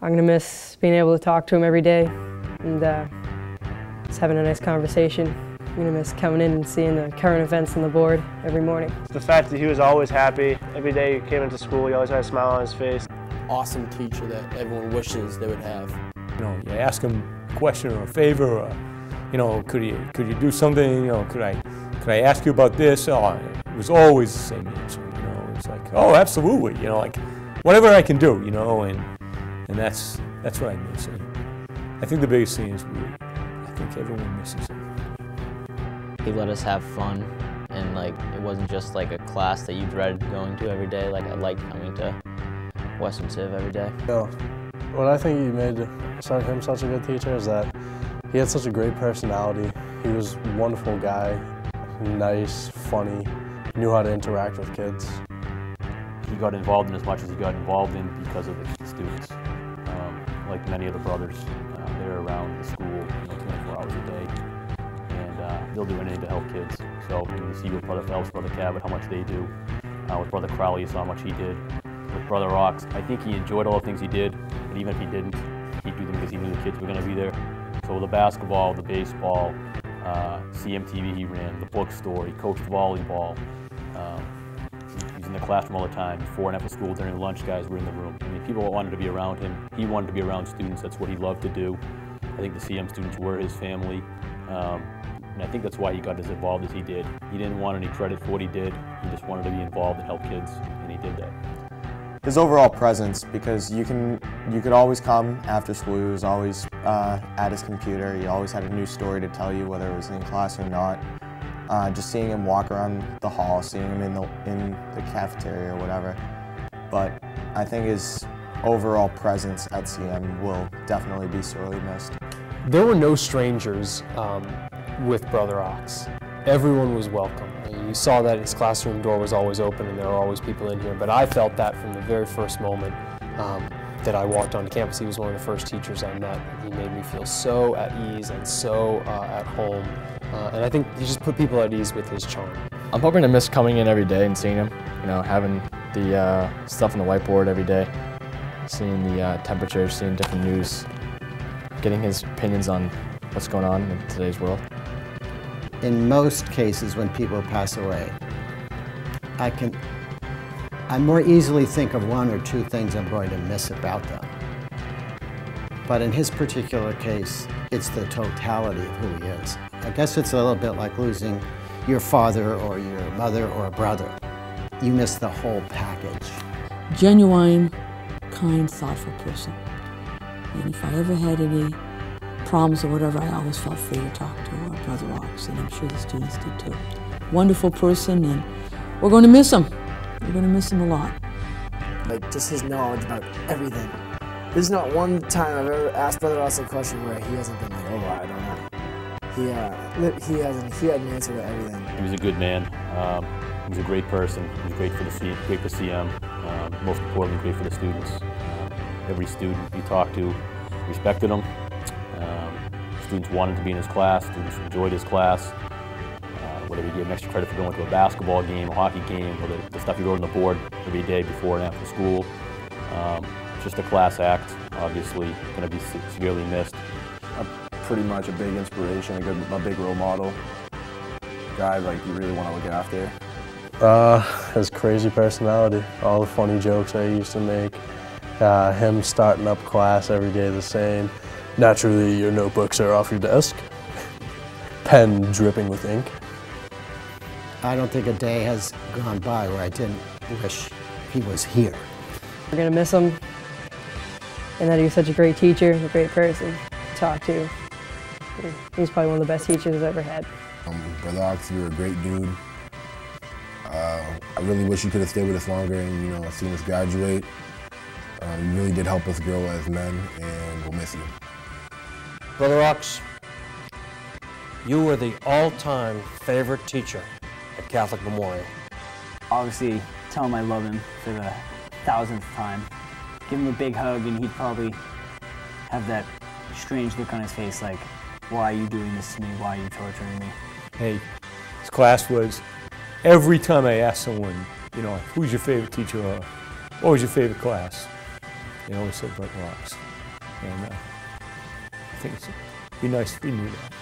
I'm going to miss being able to talk to him every day and just having a nice conversation. I'm going to miss coming in and seeing the current events on the board every morning. The fact that he was always happy. Every day he came into school, he always had a smile on his face. Awesome teacher that everyone wishes they would have. You know, you ask him a question or a favor, or, you know, could you do something, you know, could I ask you about this? Oh, it was always the same answer, you know. It's like, oh, absolutely, you know, like, whatever I can do, you know, and that's what I miss. And I think the biggest thing is I think everyone misses him. He let us have fun, and like it wasn't just like a class that you dreaded going to every day. Like I liked coming to Western Civ every day. What I think made him such a good teacher is that he had such a great personality. He was a wonderful guy, nice, funny, knew how to interact with kids. He got involved in as much as he got involved in because of the students. Like many of the brothers, they're around the school 24 hours a day, and they'll do anything to help kids. So you see with Brother Phelps, Brother Cabot, how much they do. With Brother Crowley, you saw how much he did. With Brother Oxx, I think he enjoyed all the things he did, but even if he didn't, he'd do them because he knew the kids were going to be there. So the basketball, the baseball, CMTV he ran, the bookstore, he coached volleyball. He's in the classroom all the time. Before and after school, during lunch, guys were in the room. I mean, people wanted to be around him. He wanted to be around students. That's what he loved to do. I think the CM students were his family. And I think that's why he got as involved as he did. He didn't want any credit for what he did. He just wanted to be involved and help kids, and he did that. His overall presence, because you could always come after school. He was always at his computer. He always had a new story to tell you, whether it was in class or not. Just seeing him walk around the hall, seeing him in the cafeteria or whatever. But I think his overall presence at CM will definitely be sorely missed. There were no strangers with Brother Oxx. Everyone was welcome. You saw that his classroom door was always open and there were always people in here, but I felt that from the very first moment that I walked onto campus. He was one of the first teachers I met. He made me feel so at ease and so at home, and I think he just put people at ease with his charm. I'm hoping to miss coming in every day and seeing him, you know, having the stuff on the whiteboard every day, seeing the temperature, seeing different news, getting his opinions on what's going on in today's world. In most cases, when people pass away, I more easily think of one or two things I'm going to miss about them. But in his particular case, it's the totality of who he is. I guess it's a little bit like losing your father or your mother or a brother. You miss the whole package. Genuine, kind, thoughtful person. And if I ever had any problems or whatever, I always felt free to talk to Brother Oxx, and I'm sure the students did too. Wonderful person, and we're going to miss him. We're going to miss him a lot. Like, just his knowledge about everything. There's not one time I've ever asked Brother Oxx a question where he hasn't been like, oh, I don't know. He had an answer to everything. He was a good man. He was a great person. He was great for CM. Most importantly, great for the students. Every student he talked to respected him. Students wanted to be in his class. Students enjoyed his class. Whether we gave him extra credit for going to a basketball game, a hockey game, or the stuff he wrote on the board every day before and after school. Just a class act, obviously, going to be severely missed. Pretty much a big inspiration, a big role model. Guy like you really want to look after. His crazy personality, all the funny jokes I used to make, him starting up class every day the same. Naturally, your notebooks are off your desk, pen dripping with ink. I don't think a day has gone by where I didn't wish he was here. We're going to miss him, and that he was such a great teacher, a great person to talk to. He's probably one of the best teachers I've ever had. Brother Oxx, you were a great dude. I really wish you could have stayed with us longer and, you know, seen us graduate. You really did help us grow as men, and we'll miss you. Brother Oxx, you were the all-time favorite teacher at Catholic Memorial. Obviously, tell him I love him for the 1000th time. Give him a big hug, and he'd probably have that strange look on his face like, why are you doing this to me? Why are you torturing me? Hey, his class was, every time I asked someone, you know, who's your favorite teacher or what was your favorite class? They always said Brother Oxx. And I think it'd be nice if he knew that.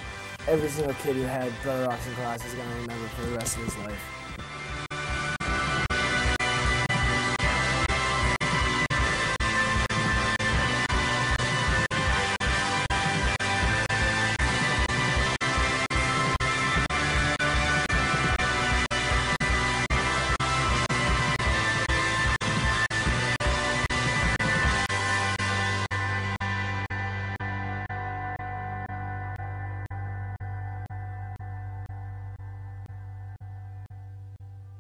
Every single kid who had Brother Oxx in class is going to remember for the rest of his life.